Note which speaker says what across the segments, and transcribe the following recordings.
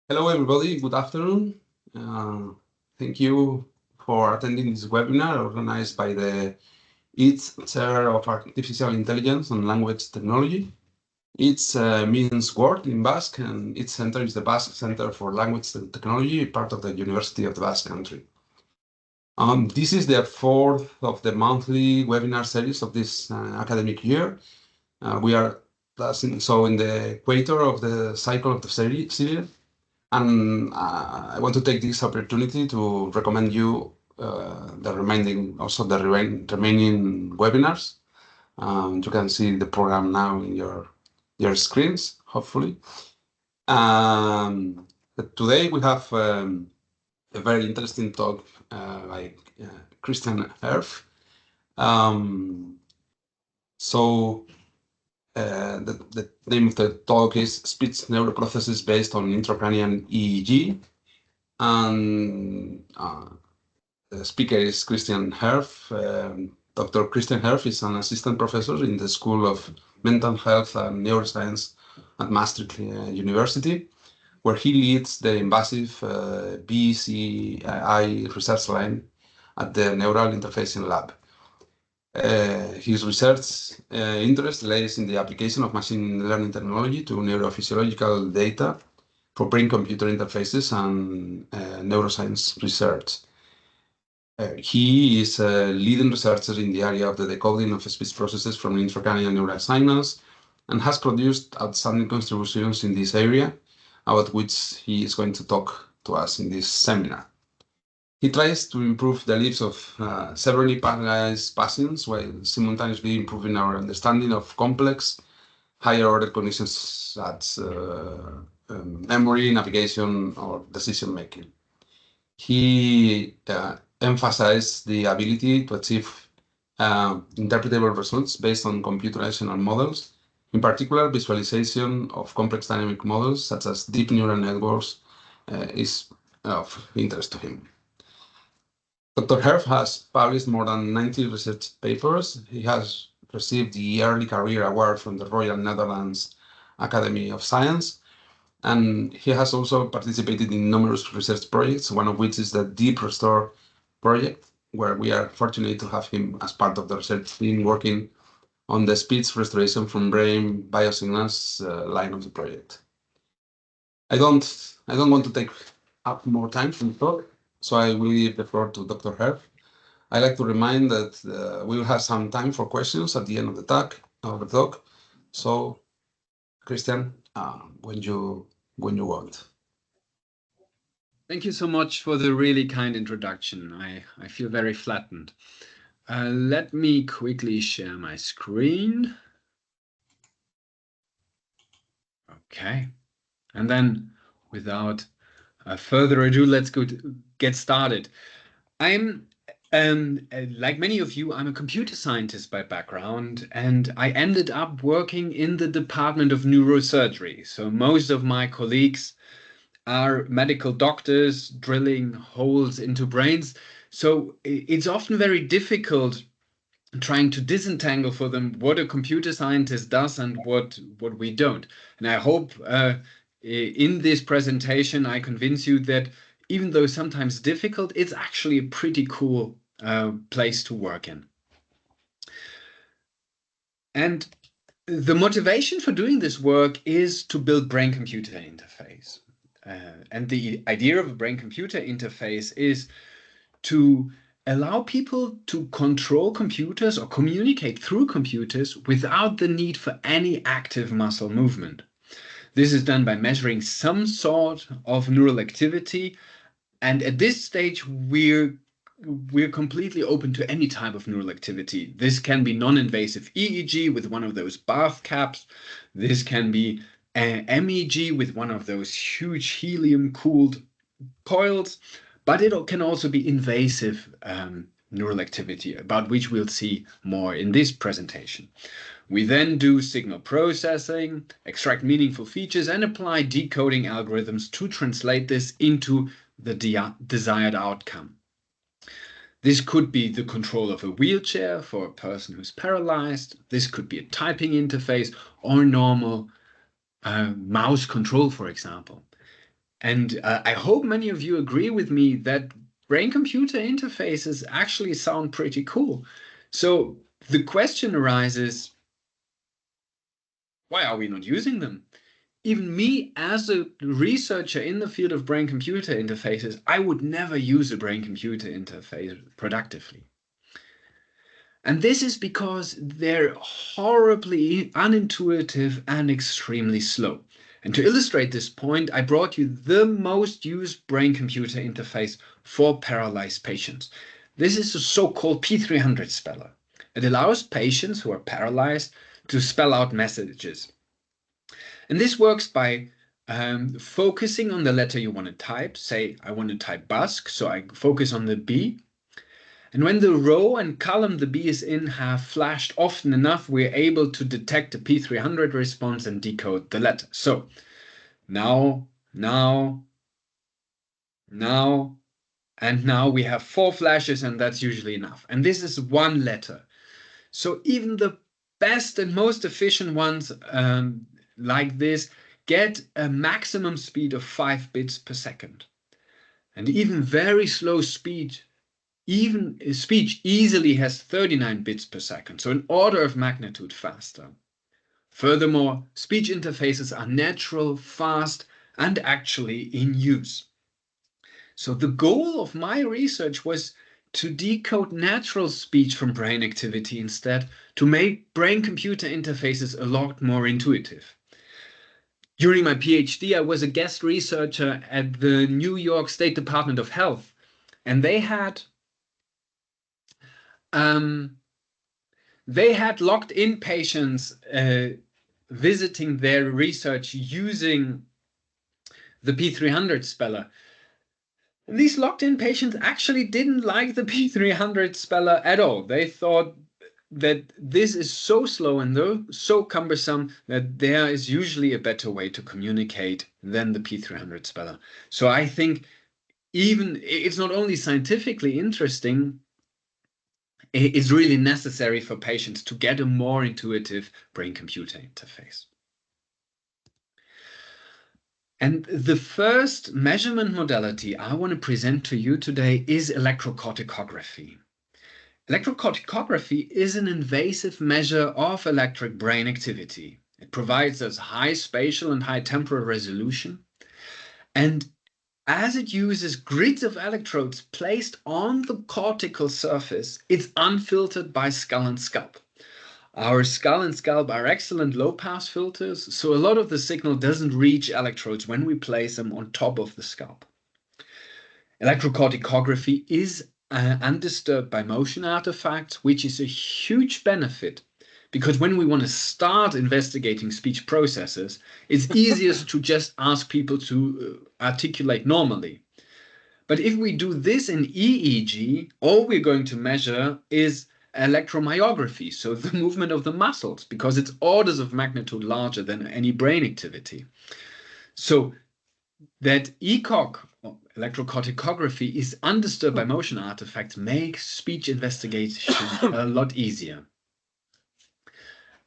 Speaker 1: Hello, everybody. Good afternoon. Uh, Thank you for attending this webinar organized by the EEG Chair of Artificial Intelligence and Language Technology. EEG means word in Basque, and its center is the Basque Center for Language Technology, part of the University of the Basque Country. This is the fourth of the monthly webinar series of this academic year. We are in the equator of the cycle of the series. And I want to take this opportunity to recommend you the remaining webinars. You can see the program now in your screens, hopefully. But today we have a very interesting talk by Christian Herff. The name of the talk is Speech Neuroprostheses based on intracranial EEG. And the speaker is Christian Herff. Dr. Christian Herff is an assistant professor in the School of Mental Health and Neuroscience at Maastricht University, where he leads the invasive BCI research line at the Neural Interfacing Lab. His research interest lays in the application of machine learning technology to neurophysiological data for brain-computer interfaces and neuroscience research. He is a leading researcher in the area of the decoding of speech processes from intracranial neural signals and has produced outstanding contributions in this area, about which he is going to talk to us in this seminar. He tries to improve the lives of severely paralyzed patients while simultaneously improving our understanding of complex, higher-order conditions such as memory, navigation, or decision-making. He emphasized the ability to achieve interpretable results based on computational models. In particular, visualization of complex dynamic models such as deep neural networks is of interest to him. Dr. Herff has published more than 90 research papers. He has received the Early Career Award from the Royal Netherlands Academy of Science, and he has also participated in numerous research projects, one of which is the Deep Restore project, where we are fortunate to have him as part of the research team working on the speech restoration from brain biosignals line of the project. I don't want to take up more time from the talk, so I will leave the floor to Dr. Herff. I like to remind that we will have some time for questions at the end of the talk. So, Christian, when you want.
Speaker 2: Thank you so much for the really kind introduction. I feel very flattened. Let me quickly share my screen. Okay. And then without further ado, let's get started. I'm like many of you, I'm a computer scientist by background, and I ended up working in the department of neurosurgery. So most of my colleagues are medical doctors drilling holes into brains. So it's often very difficult trying to disentangle for them what a computer scientist does and what we don't. And I hope in this presentation I convince you that even though sometimes difficult, it's actually a pretty cool place to work in. And the motivation for doing this work is to build brain-computer interface. And the idea of a brain-computer interface is to allow people to control computers or communicate through computers without the need for any active muscle movement. This is done by measuring some sort of neural activity. And at this stage, we're completely open to any type of neural activity. This can be non-invasive EEG with one of those bath caps. This can be MEG with one of those huge helium-cooled coils. But it can also be invasive neural activity, about which we'll see more in this presentation. We then do signal processing, extract meaningful features, and apply decoding algorithms to translate this into the desired outcome. This could be the control of a wheelchair for a person who's paralyzed. This could be a typing interface or normal mouse control, for example. And I hope many of you agree with me that brain-computer interfaces actually sound pretty cool. So the question arises, why are we not using them? Even me, as a researcher in the field of brain-computer interfaces, I would never use a brain-computer interface productively. And this is because they're horribly unintuitive and extremely slow. And to illustrate this point, I brought you the most used brain-computer interface for paralyzed patients. This is a so-called P300 speller. It allows patients who are paralyzed to spell out messages. And this works by focusing on the letter you want to type. Say, I want to type Basque, so I focus on the B. And when the row and column the B is in have flashed often enough, we're able to detect the P300 response and decode the letter. So now, and now we have 4 flashes, and that's usually enough. And this is one letter. So even the best and most efficient ones like this get a maximum speed of 5 bits per second. And even very slow speech easily has 39 bits per second, so an order of magnitude faster. Furthermore, speech interfaces are natural, fast, and actually in use. So the goal of my research was to decode natural speech from brain activity instead, to make brain-computer interfaces a lot more intuitive. During my PhD, I was a guest researcher at the New York State Department of Health, and they had locked in patients visiting their research using the P300 speller. And these locked-in patients actually didn't like the P300 speller at all. They thought that this is so slow and so cumbersome that there is usually a better way to communicate than the P300 speller. So I think even it's not only scientifically interesting, it's really necessary for patients to get a more intuitive brain-computer interface. And the first measurement modality I want to present to you today is electrocorticography. Electrocorticography is an invasive measure of electric brain activity. It provides us high spatial and high temporal resolution. And as it uses grids of electrodes placed on the cortical surface, it's unfiltered by skull and scalp. Our skull and scalp are excellent low-pass filters, so a lot of the signal doesn't reach electrodes when we place them on top of the scalp. Electrocorticography is undisturbed by motion artifacts, which is a huge benefit, because when we want to start investigating speech processes, it's easiest to just ask people to articulate normally. But if we do this in EEG, all we're going to measure is electromyography, so the movement of the muscles, because it's orders of magnitude larger than any brain activity. So that ECOG, electrocorticography, is undisturbed by motion artifacts makes speech investigation a lot easier.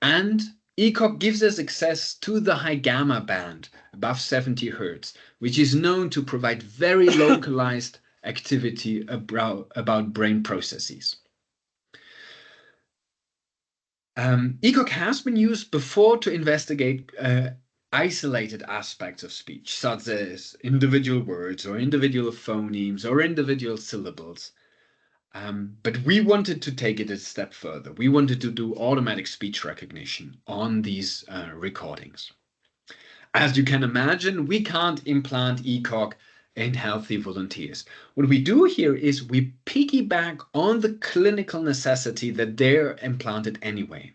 Speaker 2: And ECOG gives us access to the high gamma band above 70 Hz, which is known to provide very localized activity about brain processes. ECOG has been used before to investigate isolated aspects of speech, such as individual words or individual phonemes or individual syllables. But we wanted to take it a step further. We wanted to do automatic speech recognition on these recordings. As you can imagine, we can't implant ECOG in healthy volunteers. What we do here is we piggyback on the clinical necessity that they're implanted anyway.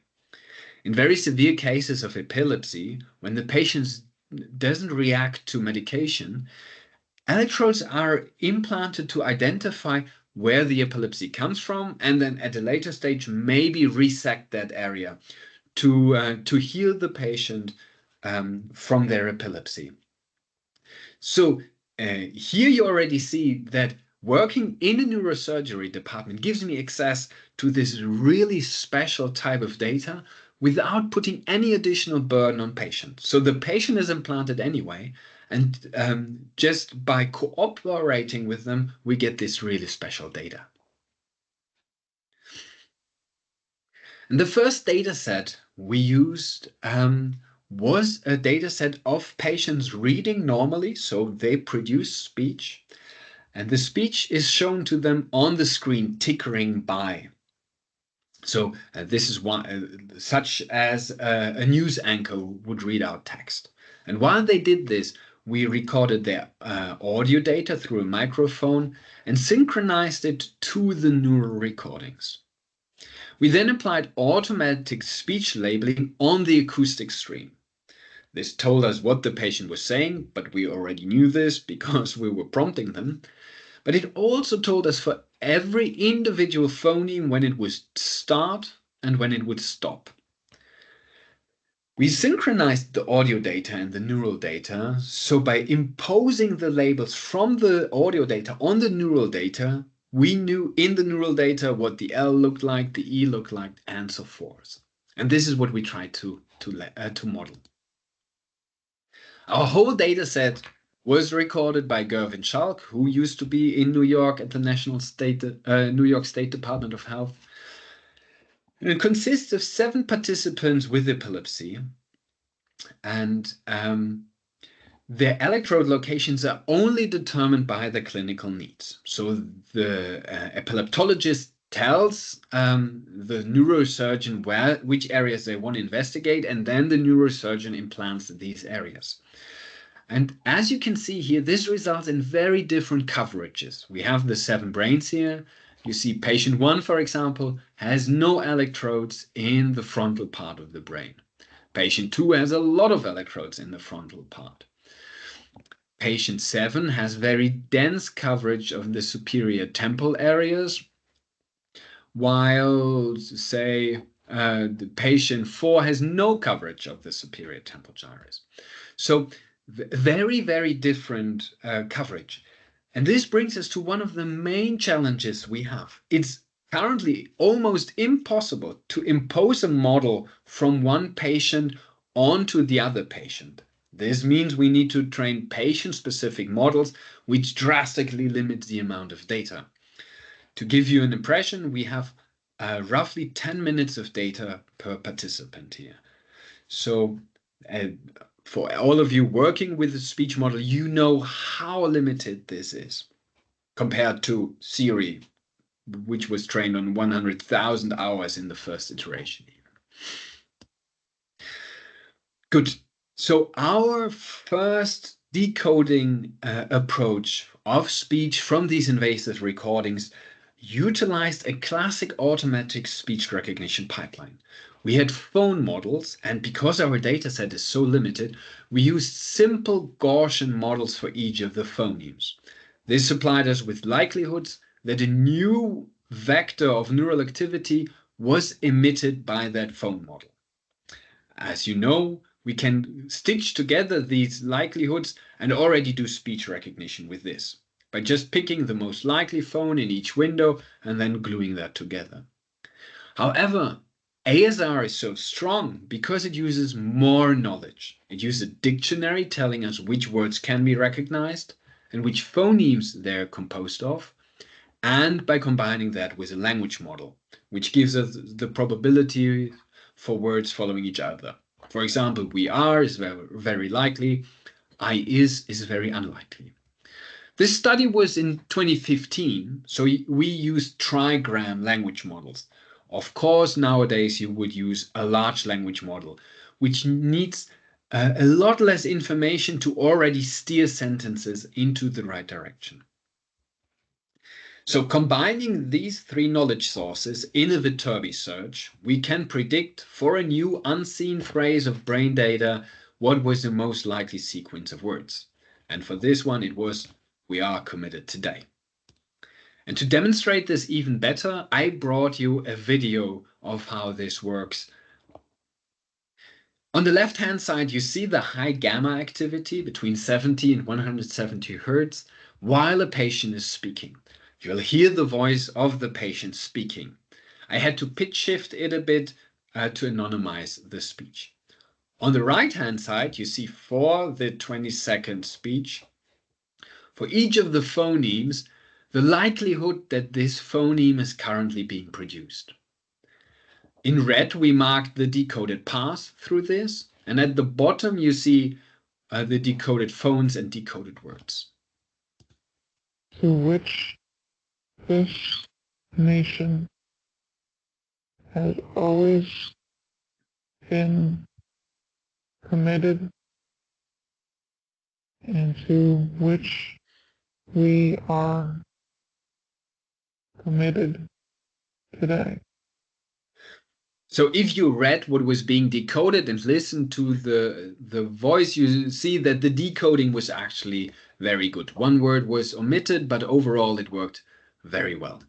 Speaker 2: In very severe cases of epilepsy, when the patient doesn't react to medication, electrodes are implanted to identify where the epilepsy comes from, and then at a later stage maybe resect that area to heal the patient from their epilepsy. So here you already see that working in a neurosurgery department gives me access to this really special type of data without putting any additional burden on patients. So the patient is implanted anyway, And just by cooperating with them, we get this really special data. And the first data set we used was a data set of patients reading normally, so they produce speech. And the speech is shown to them on the screen, tickering by. So this is one, such as a news anchor would read out text. And while they did this, we recorded their audio data through a microphone and synchronized it to the neural recordings. We then applied automatic speech labeling on the acoustic stream. This told us what the patient was saying, but we already knew this because we were prompting them. But it also told us for every individual phoneme when it would start and when it would stop. We synchronized the audio data and the neural data, so by imposing the labels from the audio data on the neural data, we knew in the neural data what the L looked like, the E looked like, and so forth. And this is what we tried to model. Our whole data set was recorded by Gervin Schalk, who used to be in New York at the New York State Department of Health. And it consists of 7 participants with epilepsy, and their electrode locations are only determined by the clinical needs. So the epileptologist tells the neurosurgeon which areas they want to investigate, and then the neurosurgeon implants these areas. And as you can see here, this results in very different coverages. We have the 7 brains here. You see patient 1, for example, has no electrodes in the frontal part of the brain. Patient 2 has a lot of electrodes in the frontal part. Patient 7 has very dense coverage of the superior temporal areas, while, say, the patient 4 has no coverage of the superior temporal gyrus. So very, very different coverage. And this brings us to one of the main challenges we have. It's currently almost impossible to impose a model from one patient onto the other patient. This means we need to train patient-specific models, which drastically limits the amount of data. To give you an impression, we have roughly 10 minutes of data per participant here. So for all of you working with a speech model, you know how limited this is compared to Siri, which was trained on 100,000 hours in the first iteration. Good. So our first decoding approach of speech from these invasive recordings utilized a classic automatic speech recognition pipeline. We had phone models, and because our data set is so limited, we used simple Gaussian models for each of the phonemes. This supplied us with likelihoods that a new vector of neural activity was emitted by that phone model. As you know, we can stitch together these likelihoods and already do speech recognition with this, by just picking the most likely phone in each window and then gluing that together. However, ASR is so strong because it uses more knowledge. It uses a dictionary telling us which words can be recognized and which phonemes they're composed of, and by combining that with a language model, which gives us the probability for words following each other. For example, we are is very likely, I is very unlikely. This study was in 2015, so we used trigram language models. Of course, nowadays you would use a large language model, which needs a lot less information to already steer sentences into the right direction. So combining these 3 knowledge sources in a Viterbi search, we can predict for a new unseen phrase of brain data what was the most likely sequence of words. And for this one, it was, we are committed today. And to demonstrate this even better, I brought you a video of how this works. On the left-hand side, you see the high gamma activity between 70 and 170 Hertz while a patient is speaking. You'll hear the voice of the patient speaking. I had to pitch shift it a bit to anonymize the speech. On the right-hand side, you see for the 20-second speech, for each of the phonemes, the likelihood that this phoneme is currently being produced. In red, we marked the decoded path through this, and at the bottom you see the decoded phones and decoded words.
Speaker 3: To which this nation has always been committed, and to which we are committed today.
Speaker 2: So if you read what was being decoded and listened to the voice, you see that the decoding was actually very good. One word was omitted, but overall it worked very well.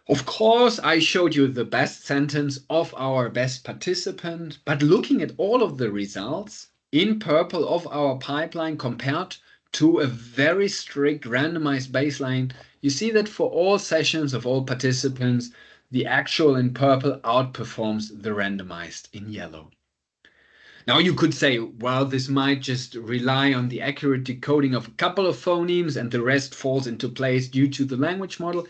Speaker 2: Of course, I showed you the best sentence of our best participant, but looking at all of the results in purple of our pipeline compared to a very strict randomized baseline, you see that for all sessions of all participants, the actual in purple outperforms the randomized in yellow. Now you could say, well, this might just rely on the accurate decoding of a couple of phonemes and the rest falls into place due to the language model.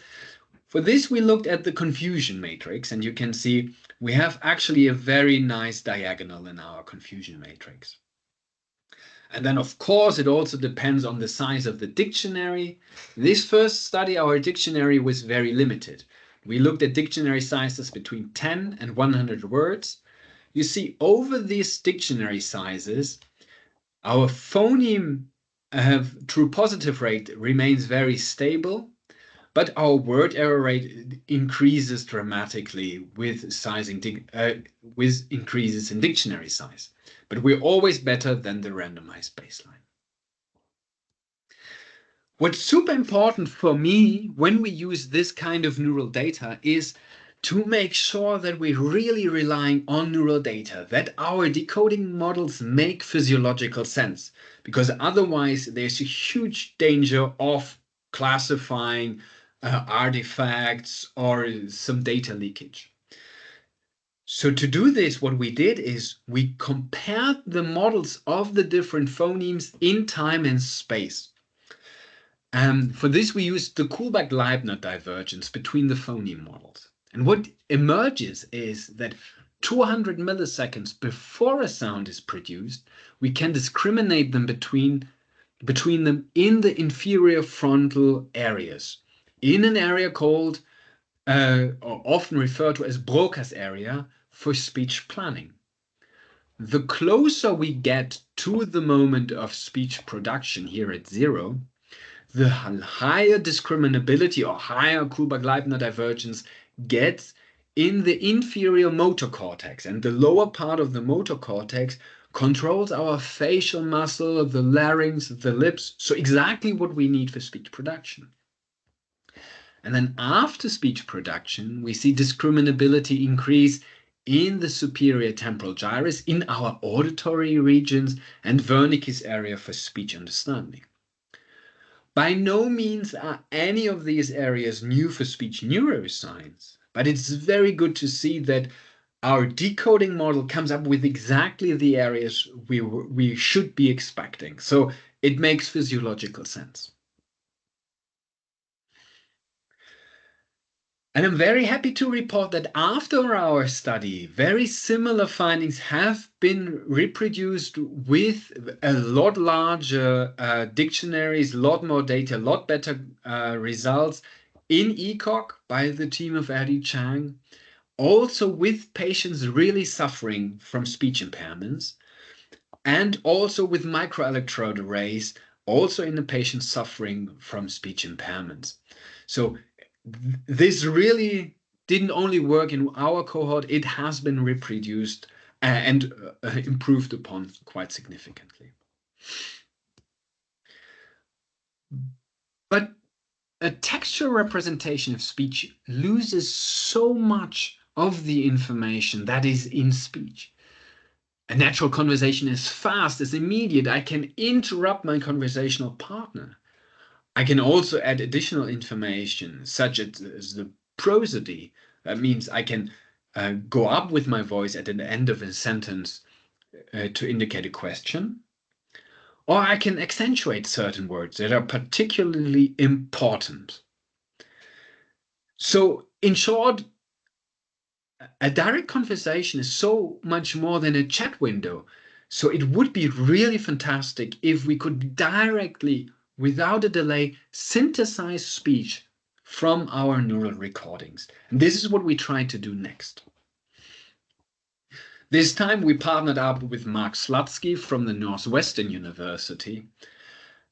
Speaker 2: For this, we looked at the confusion matrix, and you can see we have actually a very nice diagonal in our confusion matrix. And then, of course, it also depends on the size of the dictionary. This first study, our dictionary was very limited. We looked at dictionary sizes between 10 and 100 words. You see, over these dictionary sizes, our phoneme true positive rate remains very stable, but our word error rate increases dramatically with with increases in dictionary size. But we're always better than the randomized baseline. What's super important for me when we use this kind of neural data is to make sure that we're really relying on neural data, that our decoding models make physiological sense, because otherwise there's a huge danger of classifying artifacts or some data leakage. So to do this, what we did is we compared the models of the different phonemes in time and space. For this, we used the Kullback-Leibniz divergence between the phoneme models. And what emerges is that 200 milliseconds before a sound is produced, we can discriminate them between them in the inferior frontal areas, in an area called, or often referred to as Broca's area for speech planning. The closer we get to the moment of speech production here at 0, the higher discriminability or higher Kullback-Leibniz divergence gets in the inferior motor cortex, and the lower part of the motor cortex controls our facial muscle, the larynx, the lips, so exactly what we need for speech production. And then after speech production, we see discriminability increase in the superior temporal gyrus, in our auditory regions, and Wernicke's area for speech understanding. By no means are any of these areas new for speech neuroscience, but it's very good to see that our decoding model comes up with exactly the areas we should be expecting. So it makes physiological sense. And I'm very happy to report that after our study, very similar findings have been reproduced with a lot larger dictionaries, a lot more data, a lot better results in ECOG by the team of Eddie Chang, also with patients really suffering from speech impairments, and also with microelectrode arrays, also in the patients suffering from speech impairments. So this really didn't only work in our cohort, it has been reproduced and improved upon quite significantly. But a textual representation of speech loses so much of the information that is in speech. A natural conversation is fast, is immediate. I can interrupt my conversational partner. I can also add additional information, such as the prosody. That means I can go up with my voice at the end of a sentence to indicate a question, or I can accentuate certain words that are particularly important. So, in short, a direct conversation is so much more than a chat window. So it would be really fantastic if we could directly, without a delay, synthesize speech from our neural recordings. And this is what we try to do next. This time we partnered up with Mark Slutsky from the Northwestern University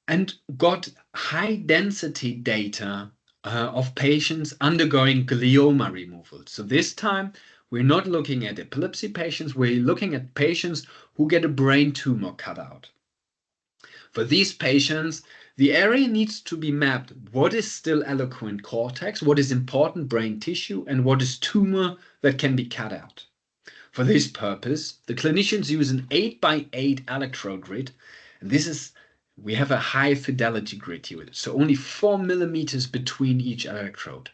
Speaker 2: and got high density data of patients undergoing glioma removal. So this time we're not looking at epilepsy patients, we're looking at patients who get a brain tumor cut out. For these patients, the area needs to be mapped. What is still eloquent cortex, what is important brain tissue, and what is tumor that can be cut out. For this purpose, the clinicians use an 8x8 electrode grid, and we have a high fidelity grid here, so only 4 millimeters between each electrode.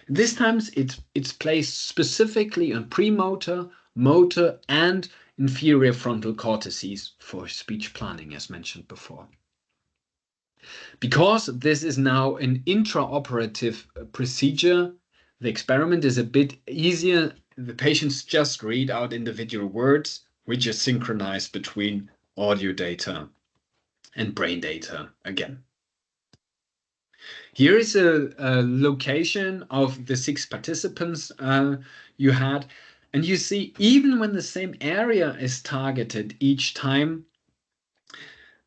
Speaker 2: This time it's placed specifically on premotor, motor, and inferior frontal cortices for speech planning, as mentioned before. Because this is now an intraoperative procedure, the experiment is a bit easier. The patients just read out individual words, which are synchronized between audio data and brain data again. Here is a location of the 6 participants you had, and you see even when the same area is targeted each time,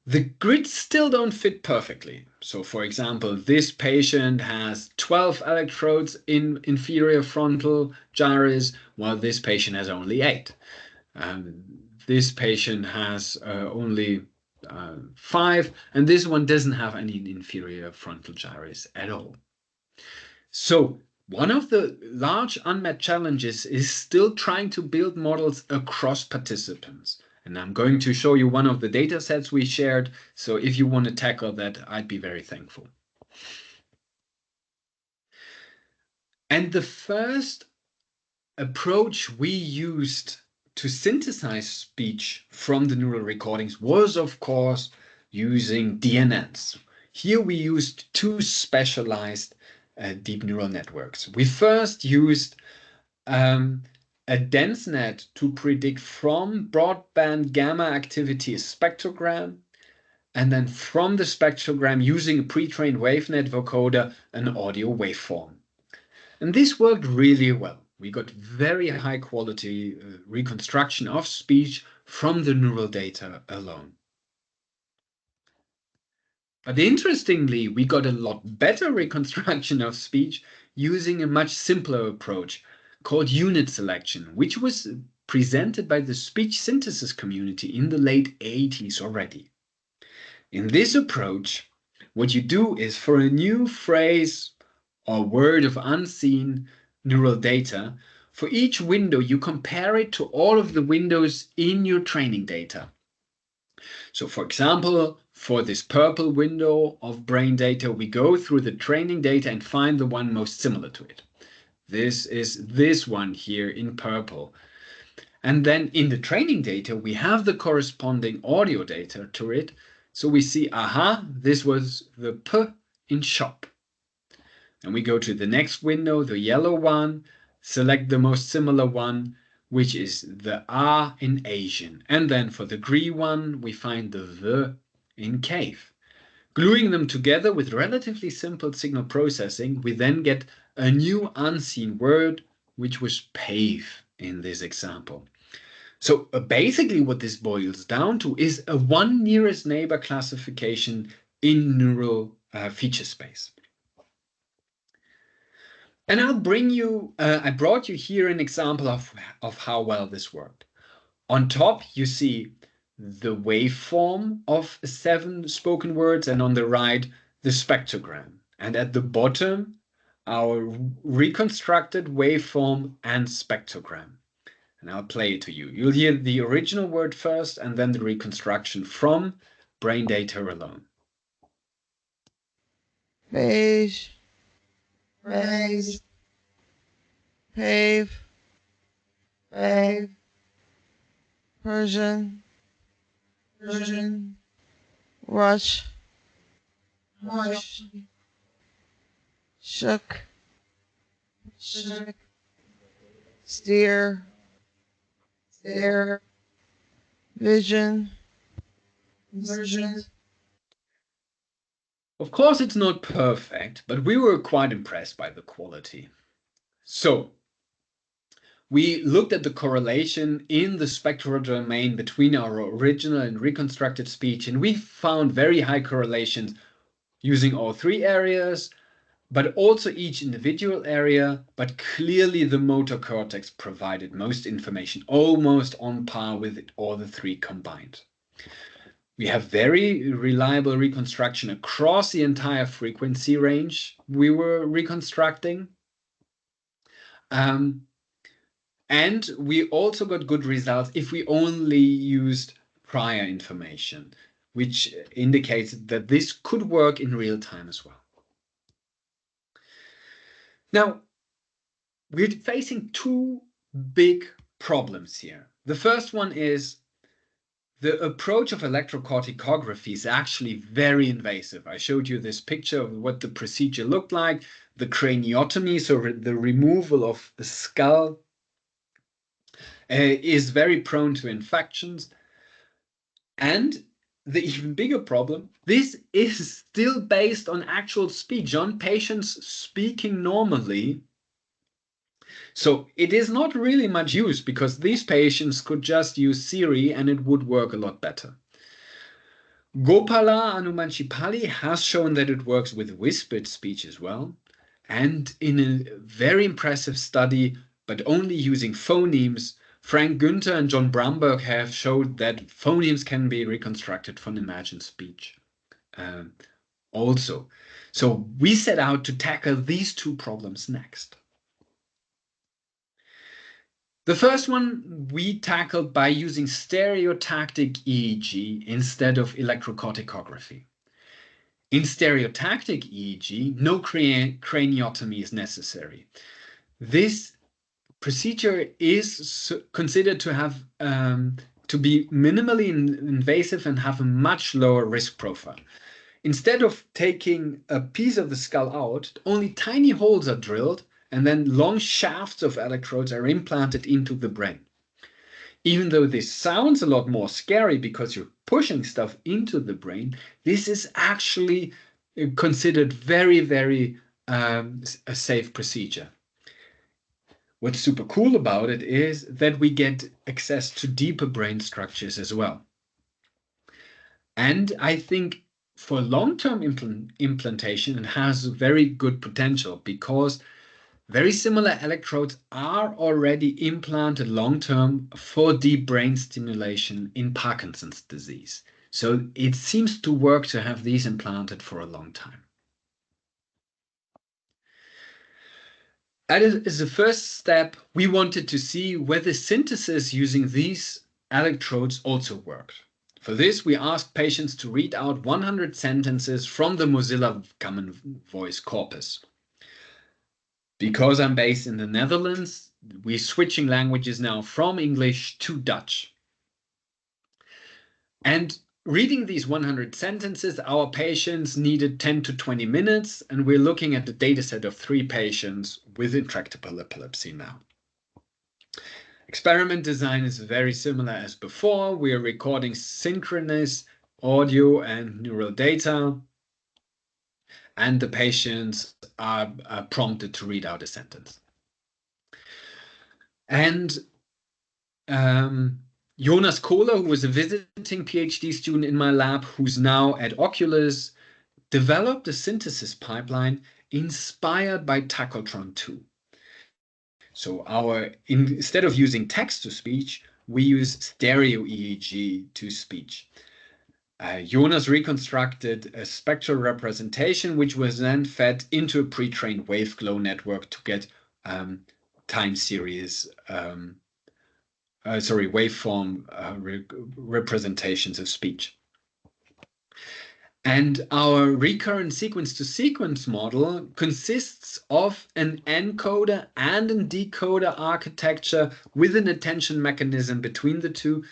Speaker 2: the grids still don't fit perfectly. So for example, this patient has 12 electrodes in inferior frontal gyrus, while this patient has only 8. This patient has only 5, and this one doesn't have any inferior frontal gyrus at all. So one of the large unmet challenges is still trying to build models across participants. And I'm going to show you one of the data sets we shared. So if you want to tackle that, I'd be very thankful. And the first approach we used to synthesize speech from the neural recordings was, of course, using DNNs. Here we used 2 specialized deep neural networks. We first used a dense net to predict from broadband gamma activity a spectrogram, and then from the spectrogram, using a pre-trained WaveNet vocoder, an audio waveform. And this worked really well. We got very high quality reconstruction of speech from the neural data alone. But interestingly, we got a lot better reconstruction of speech using a much simpler approach called unit selection, which was presented by the speech synthesis community in the late 80s already. In this approach, what you do is for a new phrase or word of unseen neural data, for each window you compare it to all of the windows in your training data. So for example, for this purple window of brain data, we go through the training data and find the one most similar to it. This is this one here in purple. And then in the training data, we have the corresponding audio data to it. So we see, aha, this was the P in shop. And we go to the next window, the yellow one, select the most similar one, which is the A in Asian. And then for the green one, we find the V in cave. Gluing them together with relatively simple signal processing, we then get a new unseen word, which was pave in this example. So basically what this boils down to is a one nearest neighbor classification in neural feature space. And I brought you here an example of how well this worked. On top, you see the waveform of 7 spoken words, and on the right, the spectrogram. And at the bottom, our reconstructed waveform and spectrogram. And I'll play it to you. You'll hear the original word first, and then the reconstruction from brain data alone.
Speaker 4: Beige, beige, pave, pave, Persian, version, rush, mush, shook, shook, steer, stare, vision, version.
Speaker 2: Of course, it's not perfect, but we were quite impressed by the quality. So we looked at the correlation in the spectral domain between our original and reconstructed speech, and we found very high correlations using all three areas, but also each individual area, but clearly the motor cortex provided most information, almost on par with all the three combined. We have very reliable reconstruction across the entire frequency range we were reconstructing. And we also got good results if we only used prior information, which indicates that this could work in real time as well. Now, we're facing two big problems here. The first one is the approach of electrocorticography is actually very invasive. I showed you this picture of what the procedure looked like. The craniotomy, so the removal of the skull, is very prone to infections. And the even bigger problem, this is still based on actual speech, on patients speaking normally. So it is not really much use because these patients could just use Siri and it would work a lot better. Gopala Anumanchipalli has shown that it works with whispered speech as well. And in a very impressive study, but only using phonemes, Frank Günther and John Bramberg have showed that phonemes can be reconstructed from imagined speech also. So we set out to tackle these two problems next. The first one we tackled by using stereotactic EEG instead of electrocorticography. In stereotactic EEG, no craniotomy is necessary. This procedure is considered to have to be minimally invasive and have a much lower risk profile. Instead of taking a piece of the skull out, only tiny holes are drilled and then long shafts of electrodes are implanted into the brain. Even though this sounds a lot more scary because you're pushing stuff into the brain, this is actually considered very, very a safe procedure. What's super cool about it is that we get access to deeper brain structures as well. And I think for long-term implantation, it has very good potential because very similar electrodes are already implanted long-term for deep brain stimulation in Parkinson's disease. So it seems to work to have these implanted for a long time. As a first step, we wanted to see whether synthesis using these electrodes also worked. For this, we asked patients to read out 100 sentences from the Mozilla Common Voice corpus. Because I'm based in the Netherlands, we're switching languages now from English to Dutch. And reading these 100 sentences, our patients needed 10 to 20 minutes, and we're looking at the dataset of 3 patients with intractable epilepsy now. Experiment design is very similar as before. We are recording synchronous audio and neural data, and the patients are prompted to read out a sentence. And Jonas Kohler, who was a visiting PhD student in my lab, who's now at Oculus, developed a synthesis pipeline inspired by Tacotron 2. So instead of using text-to-speech, we use stereo EEG to speech. Jonas reconstructed a spectral representation, which was then fed into a pre-trained wave glow network to get time series, waveform representations of speech. And our recurrent sequence-to-sequence model consists of an encoder and a decoder architecture with an attention mechanism between the two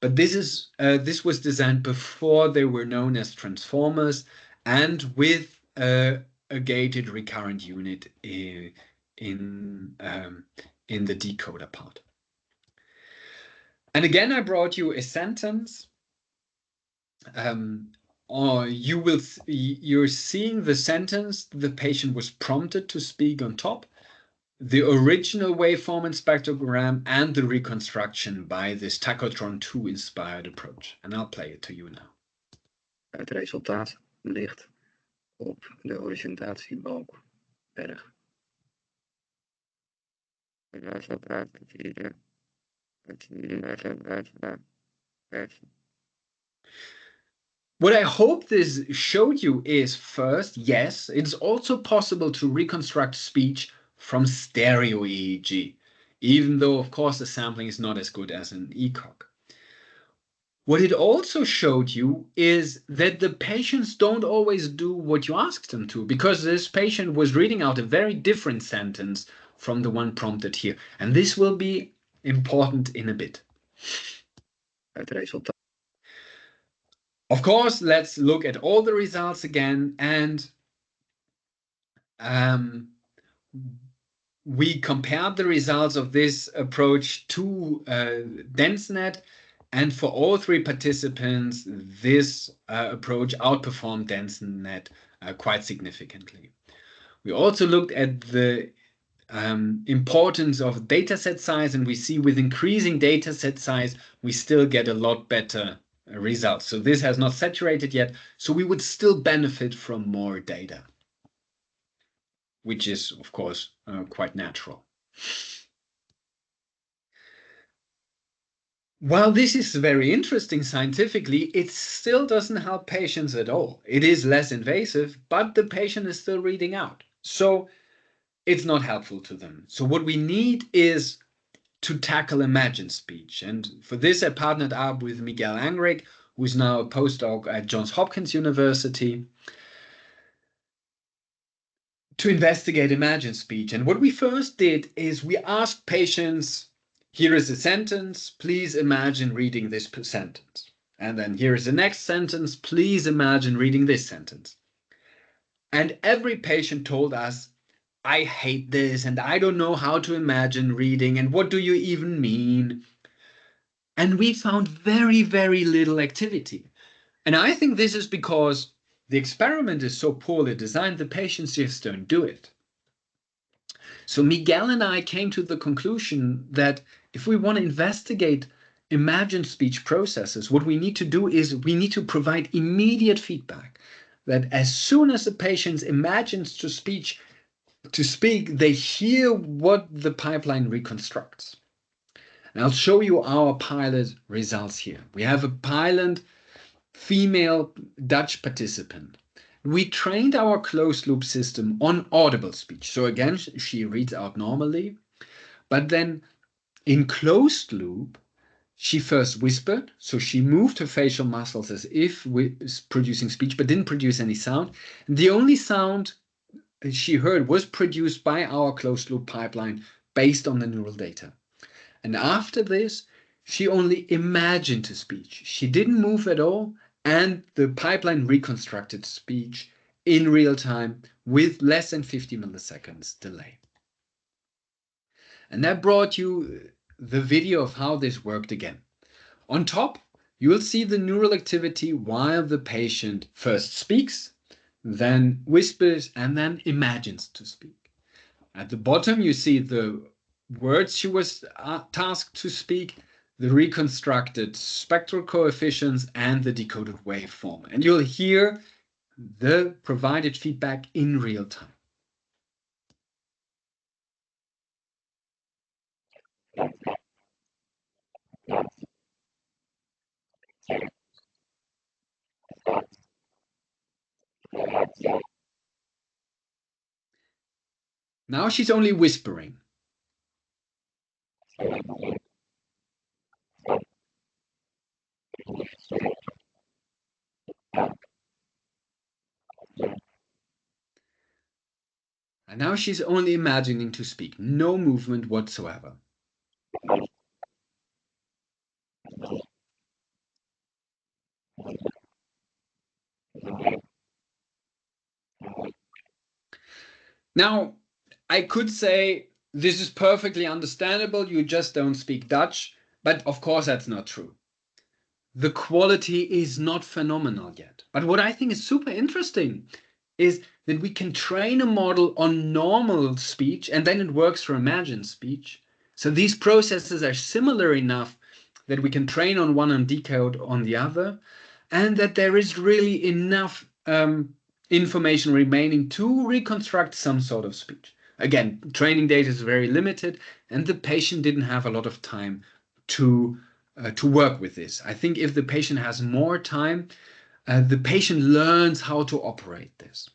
Speaker 2: But this was designed before they were known as transformers, and with a gated recurrent unit in the decoder part. And again, I brought you a sentence. Or you're seeing the sentence the patient was prompted to speak on top, the original waveform and spectrogram, and the reconstruction by this tachotron 2 inspired approach. And I'll play it to you now.
Speaker 5: Het resultaat ligt op de oriëntatiebalk berg. Het resultaat betekent dat
Speaker 2: What I hope this showed you is, first, yes, it's also possible to reconstruct speech from stereo EEG, even though, of course, the sampling is not as good as an ECOG. What it also showed you is that the patients don't always do what you asked them to, because this patient was reading out a very different sentence from the one prompted here. And this will be important in a bit.
Speaker 5: Het resultaat.
Speaker 2: Of course, let's look at all the results again, and we compared the results of this approach to DenseNet, and for all three participants, this approach outperformed DenseNet quite significantly. We also looked at the importance of dataset size, and we see with increasing dataset size, we still get a lot better results. So this has not saturated yet, so we would still benefit from more data, which is, of course, quite natural. While this is very interesting scientifically, it still doesn't help patients at all. It is less invasive, but the patient is still reading out. So it's not helpful to them. So what we need is to tackle imagined speech. And for this, I partnered up with Miguel Angrick, who is now a postdoc at Johns Hopkins University, to investigate imagined speech. And what we first did is we asked patients, here is a sentence, please imagine reading this sentence. And then here is the next sentence, please imagine reading this sentence. And every patient told us, I hate this, and I don't know how to imagine reading, and what do you even mean? And we found very, very little activity. And I think this is because the experiment is so poorly designed, the patients just don't do it. So Miguel and I came to the conclusion that if we want to investigate imagined speech processes, what we need to do is we need to provide immediate feedback, that as soon as the patient imagines to speak, they hear what the pipeline reconstructs. And I'll show you our pilot results here. We have a pilot female Dutch participant. We trained our closed loop system on audible speech. So again, she reads out normally, but then in closed loop, she first whispered. So she moved her facial muscles as if producing speech, but didn't produce any sound. And the only sound she heard was produced by our closed loop pipeline based on the neural data. And after this, she only imagined to speech. She didn't move at all, and the pipeline reconstructed speech in real time with less than 50 milliseconds delay. And that brought you the video of how this worked again. On top, you will see the neural activity while the patient first speaks, then whispers, and then imagines to speak. At the bottom, you see the words she was tasked to speak, the reconstructed spectral coefficients, and the decoded waveform. And you'll hear the provided feedback in real time. Now she's only whispering. And now she's only imagining to speak, no movement whatsoever. Now, I could say this is perfectly understandable, you just don't speak Dutch, but of course that's not true. The quality is not phenomenal yet. But what I think is super interesting is that we can train a model on normal speech and then it works for imagined speech. So these processes are similar enough that we can train on one and decode on the other, and that there is really enough information remaining to reconstruct some sort of speech. Again, training data is very limited, and the patient didn't have a lot of time to work with this. I think if the patient has more time, the patient learns how to operate this.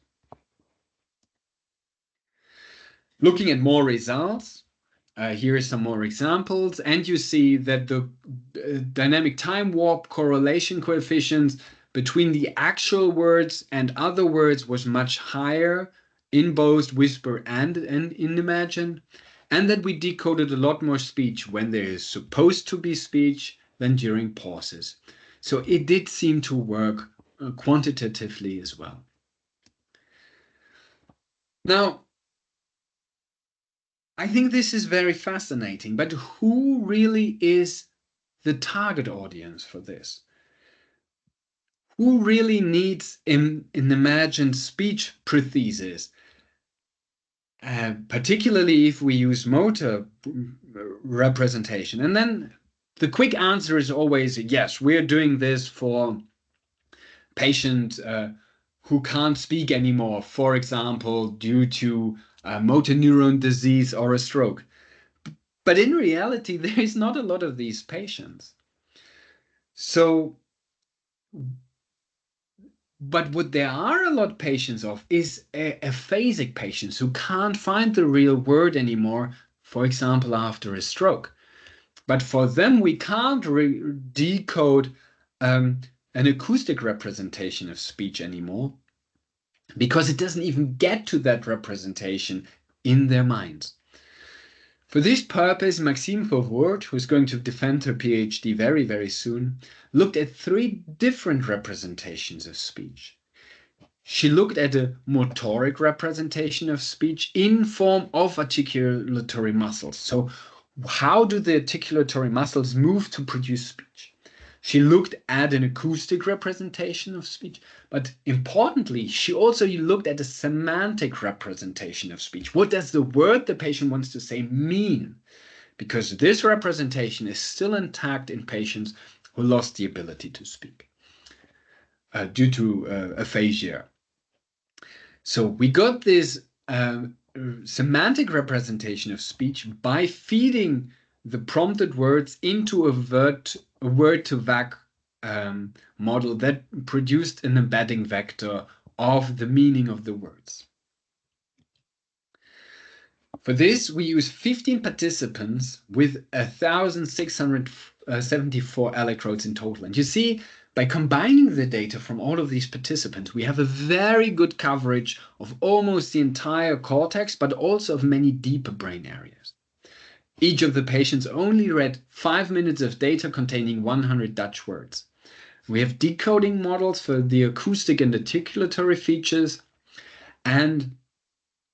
Speaker 2: Looking at more results, here are some more examples, and you see that the dynamic time warp correlation coefficients between the actual words and other words was much higher in both whisper and in imagine, and that we decoded a lot more speech when there is supposed to be speech than during pauses. So it did seem to work quantitatively as well. Now, I think this is very fascinating, but who really is the target audience for this? Who really needs an imagined speech prosthesis? Particularly if we use motor representation. And then the quick answer is always yes, we're doing this for patients who can't speak anymore, for example, due to motor neuron disease or a stroke. But in reality, there is not a lot of these patients. So, but what there are a lot of patients of is aphasic patients who can't find the real word anymore, for example, after a stroke. But for them, we can't decode an acoustic representation of speech anymore, because it doesn't even get to that representation in their minds. For this purpose, Maxime Fauvourt, who is going to defend her PhD very, very soon, looked at 3 different representations of speech. She looked at a motoric representation of speech in form of articulatory muscles. So how do the articulatory muscles move to produce speech? She looked at an acoustic representation of speech, but importantly, she also looked at a semantic representation of speech. What does the word the patient wants to say mean? Because this representation is still intact in patients who lost the ability to speak due to aphasia. So we got this semantic representation of speech by feeding the prompted words into a word-to-vec model that produced an embedding vector of the meaning of the words. For this, we use 15 participants with 1,674 electrodes in total. And you see, by combining the data from all of these participants, we have a very good coverage of almost the entire cortex, but also of many deeper brain areas. Each of the patients only read 5 minutes of data containing 100 Dutch words. We have decoding models for the acoustic and articulatory features, and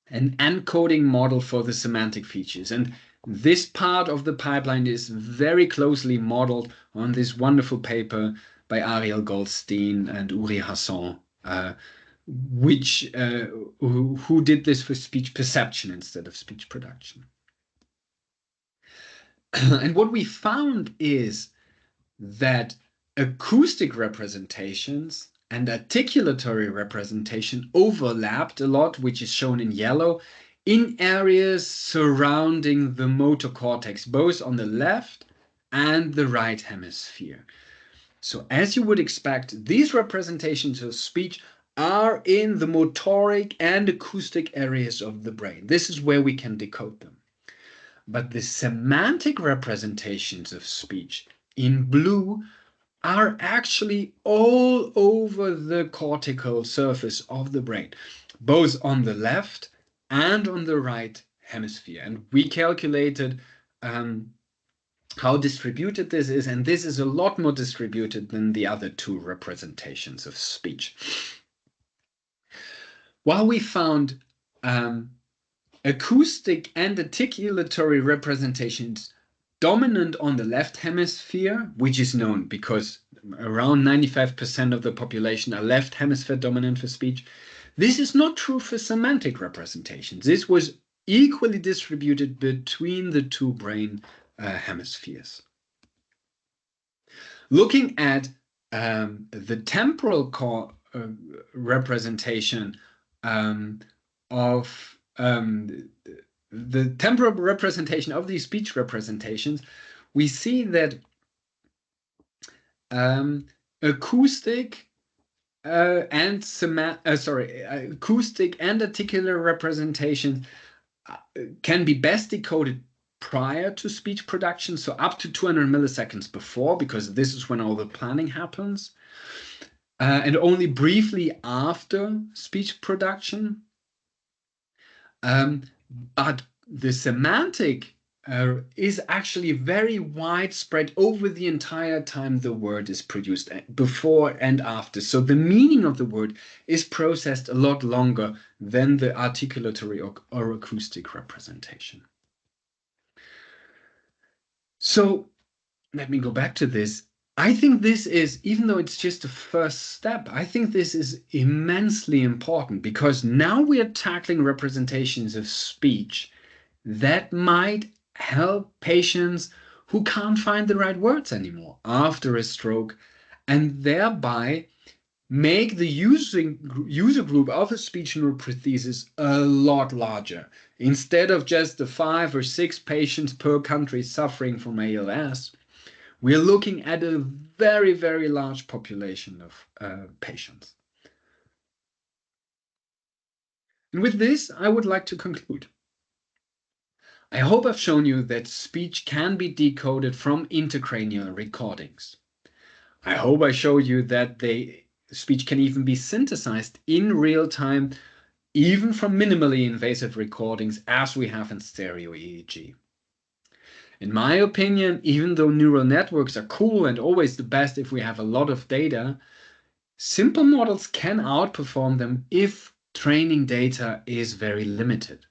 Speaker 2: an encoding model for the semantic features. And this part of the pipeline is very closely modeled on this wonderful paper by Ariel Goldstein and Uri Hassan, who did this for speech perception instead of speech production. And what we found is that acoustic representations and articulatory representation overlapped a lot, which is shown in yellow, in areas surrounding the motor cortex, both on the left and the right hemisphere. So as you would expect, these representations of speech are in the motoric and acoustic areas of the brain. This is where we can decode them. But the semantic representations of speech in blue are actually all over the cortical surface of the brain, both on the left and on the right hemisphere. And we calculated how distributed this is, and this is a lot more distributed than the other 2 representations of speech. while we found acoustic and articulatory representations dominant on the left hemisphere, which is known because around 95% of the population are left hemisphere dominant for speech, this is not true for semantic representations. This was equally distributed between the two brain hemispheres. Looking at the temporal representation of the temporal representation of these speech representations, we see that acoustic and articular representation can be best decoded prior to speech production, so up to 200 milliseconds before, because this is when all the planning happens, and only briefly after speech production. But the semantic is actually very widespread over the entire time the word is produced, before and after. So the meaning of the word is processed a lot longer than the articulatory or acoustic representation. So let me go back to this. I think this is, even though it's just a first step, I think this is immensely important, because now we are tackling representations of speech that might help patients who can't find the right words anymore after a stroke, and thereby make the user group of a speech neuroprosthesis a lot larger. Instead of just the 5 or 6 patients per country suffering from ALS, we're looking at a very, very large population of patients. And with this, I would like to conclude. I hope I've shown you that speech can be decoded from intracranial recordings. I hope I showed you that speech can even be synthesized in real time, even from minimally invasive recordings, as we have in stereo EEG. In my opinion, even though neural networks are cool and always the best if we have a lot of data, simple models can outperform them if training data is very limited.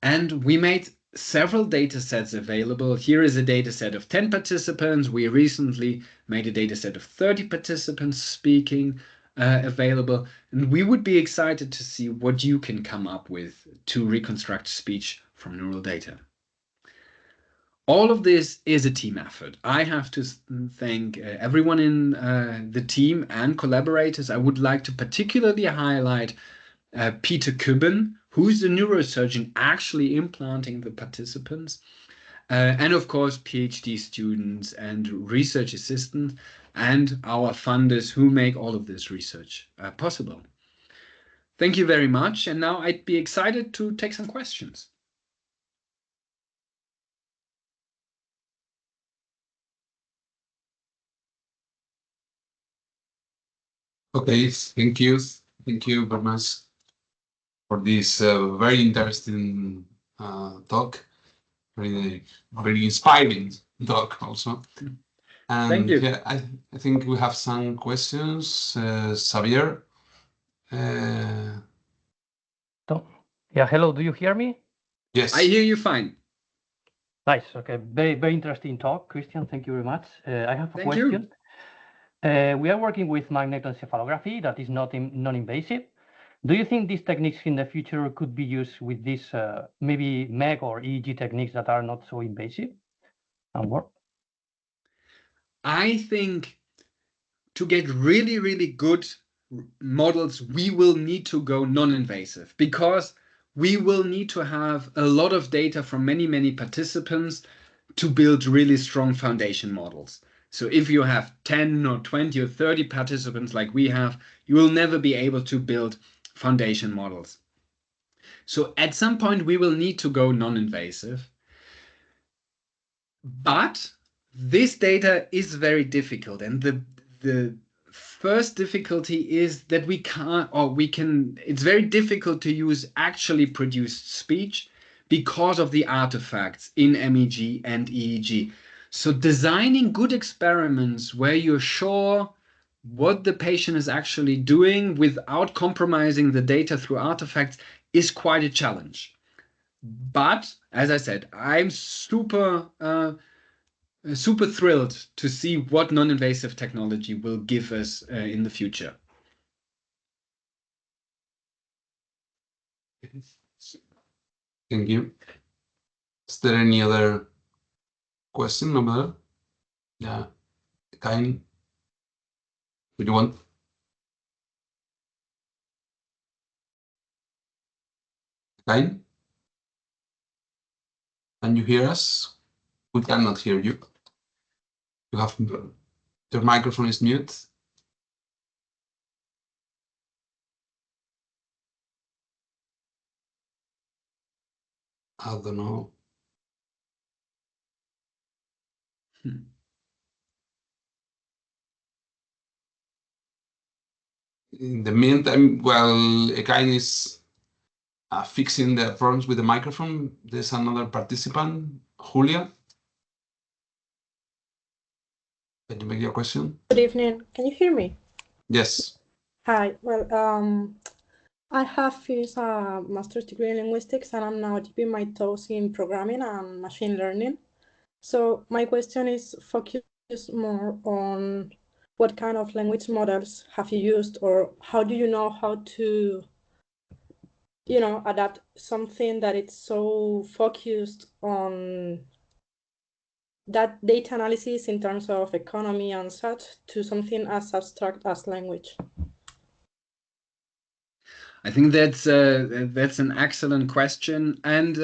Speaker 2: And we made several data sets available. Here is a data set of 10 participants. We recently made a data set of 30 participants speaking available. And we would be excited to see what you can come up with to reconstruct speech from neural data. All of this is a team effort. I have to thank everyone in the team and collaborators. I would like to particularly highlight Peter Kubben, who's the neurosurgeon actually implanting the participants, and of course PhD students and research assistants and our funders who make all of this research possible. Thank you very much, and now I'd be excited to take some questions.
Speaker 1: Okay, thank you. Thank you very much for this very interesting talk, very inspiring talk also. And
Speaker 2: Thank you.
Speaker 1: yeah, I think we have some questions. Xavier.
Speaker 6: Yeah, hello, do you hear me?
Speaker 1: Yes.
Speaker 2: I hear you fine.
Speaker 6: Nice, okay, very interesting talk, Christian, thank you very much. I have a
Speaker 2: Thank
Speaker 6: question. We are working with magnetoencephalography that is not non-invasive. Do you think these techniques in the future could be used with these maybe MEG or EEG techniques that are not so invasive and work?
Speaker 2: I think to get really, really good models, we will need to go non-invasive, because we will need to have a lot of data from many, many participants to build really strong foundation models. So if you have 10 or 20 or 30 participants like we have, you will never be able to build foundation models. So at some point we will need to go non-invasive. But this data is very difficult, and the first difficulty is that it's very difficult to use actually produced speech because of the artifacts in MEG and EEG. So designing good experiments where you're sure what the patient is actually doing without compromising the data through artifacts is quite a challenge. But as I said, I'm super thrilled to see what non-invasive technology will give us in the future.
Speaker 1: Thank you. Is there any other question over there? Yeah, Kain, would you want? Kain, can you hear us? We cannot hear you. You have your microphone is mute. I don't know. In the meantime, while Kain is fixing the problems with the microphone, there's another participant, Julia. Can you make your question?
Speaker 7: Good evening. Can you hear me?
Speaker 1: Yes.
Speaker 7: Hi. Well, I have finished a master's degree in linguistics, and I'm now dipping my toes in programming and machine learning. So my question is focused more on what kind of language models have you used, or how do you know how to, adapt something that it's so focused on that data analysis in terms of economy and such to something as abstract as language?
Speaker 2: I think that's an excellent question. And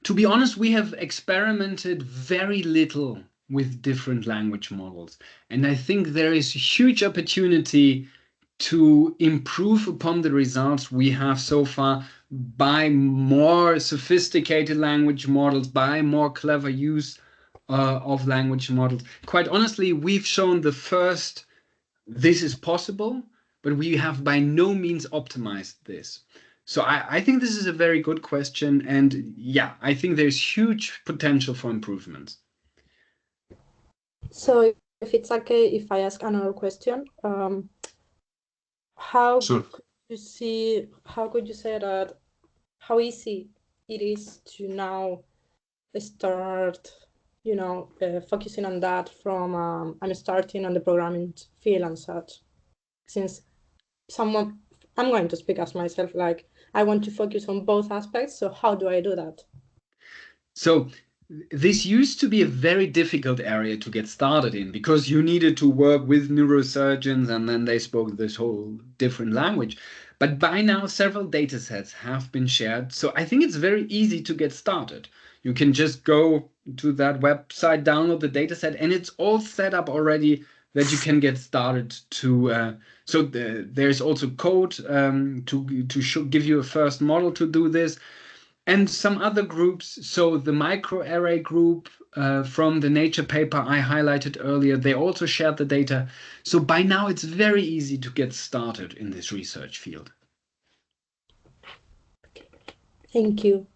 Speaker 2: to be honest, we have experimented very little with different language models. And I think there is huge opportunity to improve upon the results we have so far by more sophisticated language models, by more clever use of language models. Quite honestly, we've shown the first, this is possible, but we have by no means optimized this. So I think this is a very good question. And yeah, I think there's huge potential for improvements.
Speaker 7: So if it's okay, if I ask another question, how
Speaker 1: Sure.
Speaker 7: could you say that, how easy it is to now start, focusing on that from, I'm starting on the programming field and such, since I'm going to speak as myself, like I want to focus on both aspects. So how do I do that?
Speaker 2: So this used to be a very difficult area to get started in because you needed to work with neurosurgeons and then they spoke this whole different language. But by now, several data sets have been shared. So I think it's very easy to get started. You can just go to that website, download the data set, and it's all set up already that you can get started to. There's also code to give you a first model to do this. And some other groups, so the microarray group from the Nature paper I highlighted earlier, they also shared the data. So by now it's very easy to get started in this research field.
Speaker 7: Thank you.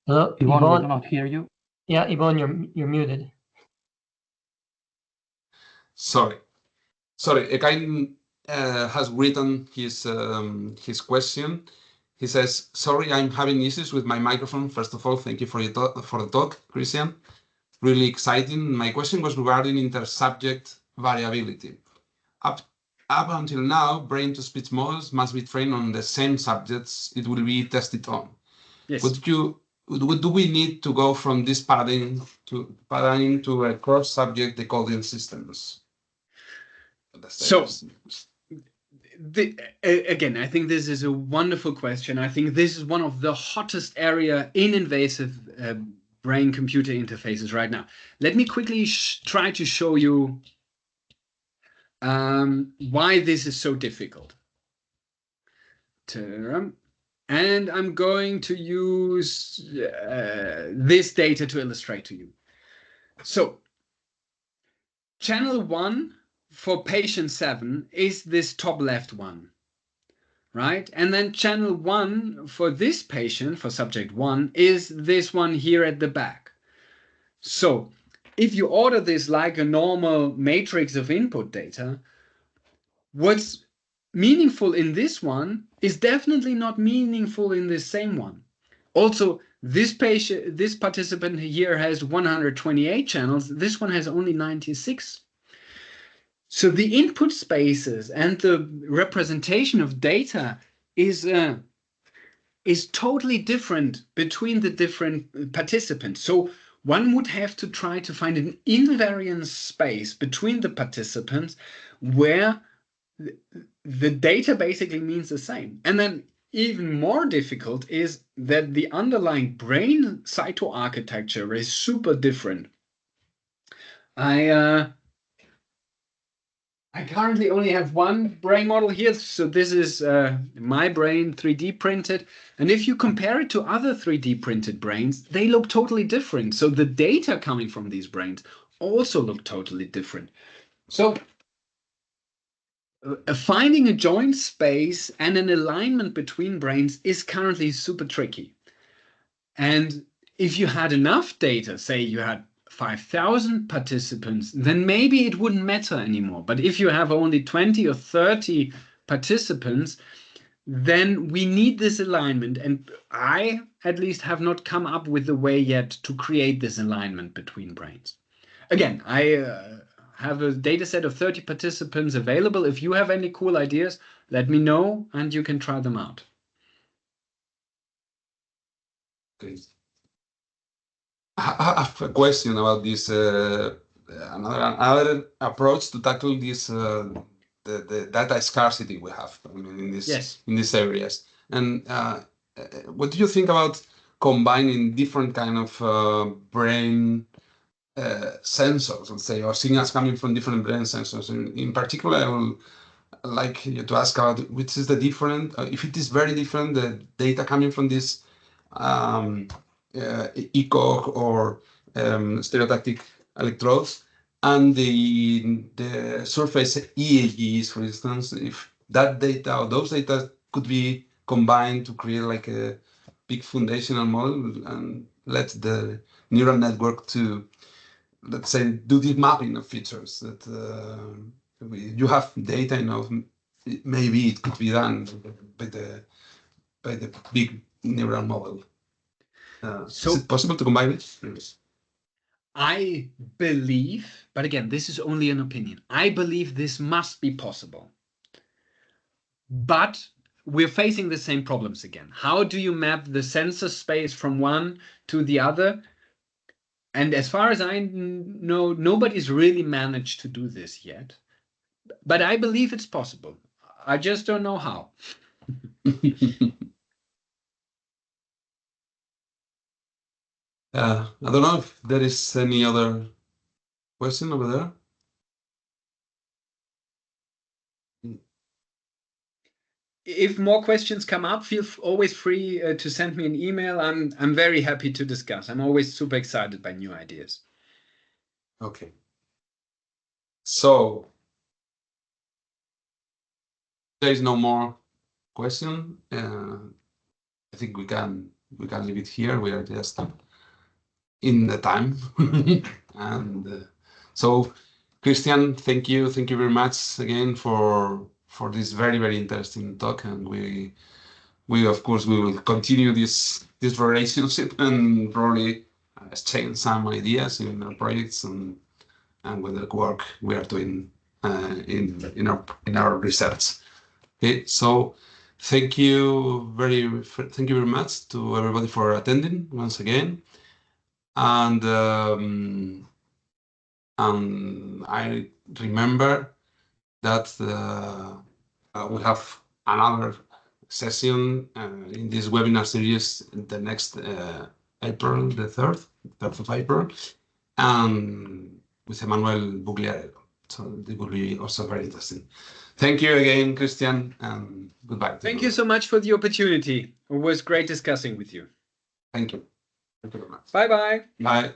Speaker 6: Hello, Yvonne, we cannot hear you.
Speaker 8: Yeah, Yvonne, you're muted.
Speaker 1: Sorry. Kain has written his question. He says, "Sorry, I'm having issues with my microphone. First of all, thank you for the talk, Christian. Really exciting. My question was regarding intersubject variability. Up until now, brain-to-speech models must be trained on the same subjects it will be tested on.
Speaker 2: Yes.
Speaker 1: Do we need to go from this paradigm to a cross-subject decoding systems?"
Speaker 2: So, again, I think this is a wonderful question. I think this is one of the hottest area in invasive brain-computer interfaces right now. Let me quickly try to show you why this is so difficult. And I'm going to use this data to illustrate to you. So channel 1 for patient 7 is this top left one, right? And then channel 1 for this patient, for subject 1, is this one here at the back. So if you order this like a normal matrix of input data, what's meaningful in this one is definitely not meaningful in this same one. Also, this participant here has 128 channels. This one has only 96. So the input spaces and the representation of data is totally different between the different participants. So one would have to try to find an invariant space between the participants where the data basically means the same. And then even more difficult is that the underlying brain cytoarchitecture is super different. I currently only have one brain model here, so this is my brain 3D printed. And if you compare it to other 3D printed brains, they look totally different. So the data coming from these brains also look totally different. So finding a joint space and an alignment between brains is currently super tricky. And if you had enough data, say you had 5,000 participants, then maybe it wouldn't matter anymore. But if you have only 20 or 30 participants, then we need this alignment. And I, at least, have not come up with the way yet to create this alignment between brains. Again, I have a data set of 30 participants available. If you have any cool ideas, let me know and you can try them out.
Speaker 1: Okay. I have a question about this, another approach to tackle this, the data scarcity we have in this,
Speaker 2: Yes.
Speaker 1: in these areas. And what do you think about combining different kind of brain sensors, let's say, or signals coming from different brain sensors? In particular, I would like you to ask about which is the different, if it is very different, the data coming from this ECOG or stereotactic electrodes and the surface EEGs, for instance, if that data or those data could be combined to create like a big foundational model and let the neural network to, let's say, do this mapping of features that you have data, you know, maybe it could be done by the big neural model. So, is it possible to combine it?
Speaker 2: I believe, but again, this is only an opinion. I believe this must be possible. But we're facing the same problems again. How do you map the sensor space from one to the other? And as far as I know, nobody's really managed to do this yet. But I believe it's possible. I just don't know how.
Speaker 1: I don't know if there is any other question over there.
Speaker 2: If more questions come up, feel always free to send me an email. I'm very happy to discuss. I'm always super excited by new ideas.
Speaker 1: Okay. So there is no more question. I think we can leave it here. We are just in the time. And so Christian, thank you very much again for this very, very interesting talk, and we of course we will continue this relationship and probably exchange some ideas in our projects and with the work we are doing in our research. Okay, so thank you very much to everybody for attending once again. And I remember that we have another session in this webinar series the next April, the 3rd of April, and with Emmanuel Bugliarello. So it will be also very interesting. Thank you again, Christian, and goodbye.
Speaker 2: Thank you so much for the opportunity. It was great discussing with you.
Speaker 1: Thank you. Thank you very much.
Speaker 2: Bye-bye.
Speaker 1: Bye.